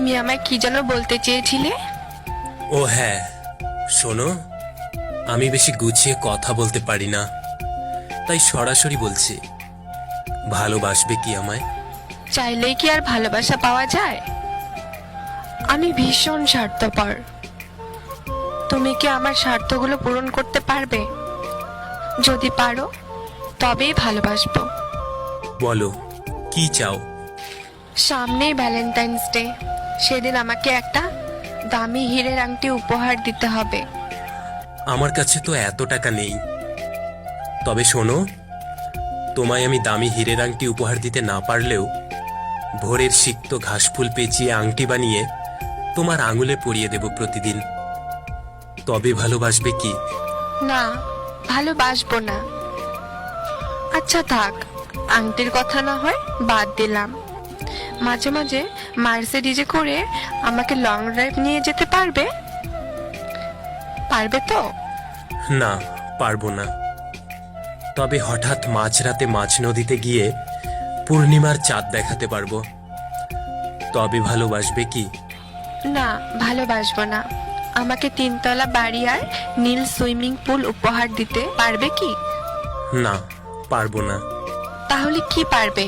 তুমি আমায় কি যেন বলতে চেয়েছিলে? ও হ্যাঁ, শোনো, আমি বেশি গুছিয়ে কথা বলতে পারি না, তাই সরাসরি বলছি, ভালোবাসবে কি আমায়? চাইলেই কি আর ভালোবাসা পাওয়া যায়? আমি ভীষণ স্বার্থপর। তুমি কি আমার স্বার্থগুলো পূরণ করতে পারবে? যদি পারো তবেই ভালোবাসবো। বলো, কি চাও? সামনেই ভ্যালেন্টাইন্স ডে, সেদিন আমাকে একটা দামি হীরের আংটি উপহার দিতে হবে। আমার কাছে তো এত টাকা নেই। তবে শোনো, তোমায় আমি দামি হীরের আংটি উপহার দিতে না পারলেও ভোরের সিক্ত ঘাসফুল পেঁচিয়ে আংটি বানিয়ে তোমার আঙুলে পরিয়ে দেব প্রতিদিন। তবে ভালোবাসবে কি? না, ভালোবাসবো না। আচ্ছা থাক, আংটির কথা না হয় বাদ দিলাম। মাঝে মাঝে মার্সিডিজে করে আমাকে লং ড্রাইভ নিয়ে যেতে পারবে? পারবে তো? না, পারবো না। তবে হঠাৎ মাঝরাতে মাঝ নদীতে গিয়ে পূর্ণিমার চাঁদ দেখাতে পারবো। তবে ভালোবাসবে কি? না, ভালোবাসবো না। আমাকে 3 তলা বাড়ি আর নীল সুইমিং পুল উপহার দিতে পারবে কি? না, পারবো না। তাহলে কি পারবে?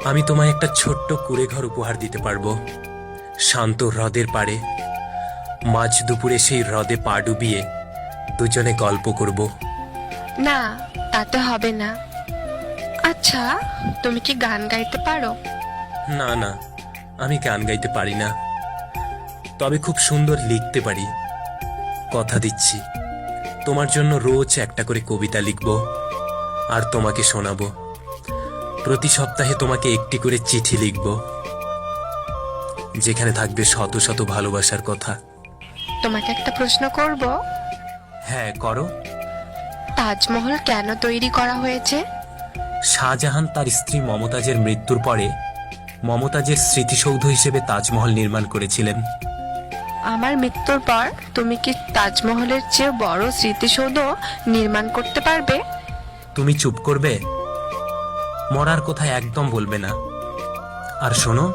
আমি তোমায় একটা ছোট্ট কুঁড়েঘর উপহার দিতে পারবো, শান্ত হ্রদের পাড়ে। মাঝ দুপুরে সেই হ্রদে পা ডুবিয়ে দুজনে গল্প করব। না, তাতে হবে না। আচ্ছা, তুমি কি গান গাইতে পারো? না না, আমি গান গাইতে পারি না। তবে খুব সুন্দর লিখতে পারি। কথা দিচ্ছি, তোমার জন্য রোজ একটা করে কবিতা লিখব আর তোমাকে শোনাবো। প্রতি সপ্তাহে তোমাকে একটি করে চিঠি লিখব, যেখানে থাকবে শত শত ভালোবাসার কথা। তোমাকে একটা প্রশ্ন করব। হ্যাঁ, করো। তাজমহল কেন তৈরি করা হয়েছে? শাহজাহান তার স্ত্রী মমতাজের মৃত্যুর পরে মমতাজের স্মৃতিসৌধ হিসেবে তাজমহল নির্মাণ করেছিলেন। আমার মৃত্যুর পর তুমি কি তাজমহলের চেয়ে বড় স্মৃতিসৌধ নির্মাণ করতে পারবে? তুমি চুপ করবে? মরার কথা একদম বলবে না। আর শোনো,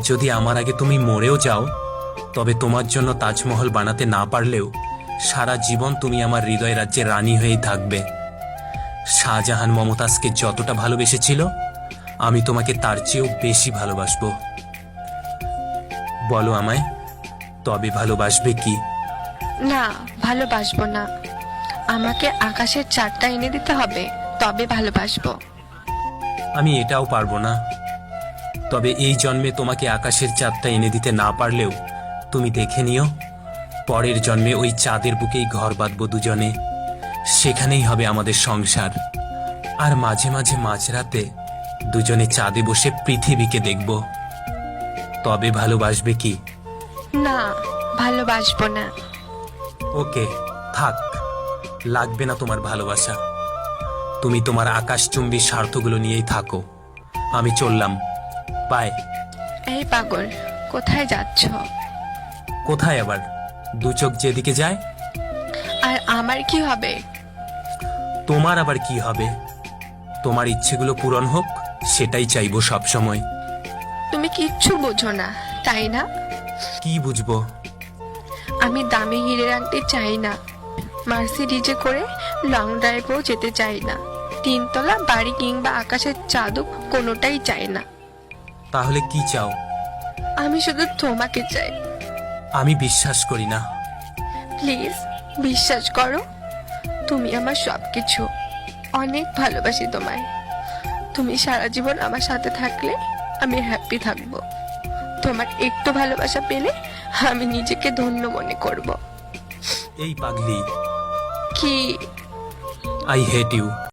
যদি আমার আগে তুমি মরেও যাও, তবে তোমার জন্য তাজমহল বানাতে না পারলেও সারা জীবন তুমি আমার হৃদয় রাজ্যের রানী হয়েই থাকবে। শাহজাহান মমতাজকে যতটা ভালোবেসেছিল, আমি তোমাকে তার চেয়েও বেশি ভালোবাসবো। বলো আমায়, তবে ভালোবাসবে কি? না, ভালোবাসবো না। আমাকে আকাশের চাঁদটা এনে দিতে হবে, তবে ভালোবাসবো। আমি এটাও পারবো না। তবে এই জন্মে তোমাকে আকাশের চাঁদটা এনে দিতে না পারলেও তুমি দেখে নিও, পরের জন্মে ওই চাঁদের বুকেই ঘর বাঁধবো দুজনে। সেখানেই হবে আমাদের সংসার। আর মাঝে মাঝে মাঝরাতে দুজনে চাঁদে বসে পৃথিবীকে দেখব। তবে ভালোবাসবে কি? না, ভালোবাসবো না। ওকে, থাক, লাগবে না তোমার ভালোবাসা। তুমি তোমার আকাশচুম্বী স্বার্থগুলো নিয়েই থাকো। আমি চললাম, বাই। এই পাগল, কোথায় যাচ্ছ? কোথায় আবার? দু চোখ যেদিকে যায়। আর আমার কি হবে? তোমার আবার কি হবে? তোমার ইচ্ছেগুলো পূরণ হোক, সেটাই চাইবো সব সময়। তুমি কিচ্ছু বোঝো না, তাই না? কি বুঝবো? আমি দামি হীরের আংটি চাই না, মার্সিডিজে করে লং ড্রাইভেও যেতে চাই না, 3 তলা বাড়ি কিংবা আকাশের চাঁদও কোনোটাই চাই না। তাহলে কি চাও? আমি শুধু তোমাকে চাই। আমি বিশ্বাস করি না। প্লিজ বিশ্বাস করো, তুমি আমার সবকিছু। অনেক ভালোবাসি তোমায়। তুমি সারা জীবন আমার সাথে থাকলে আমি হ্যাপি থাকবো। তোমার একটু ভালোবাসা পেলে আমি নিজেকে ধন্য মনে করব। এই পাগলি, কি? I hate you.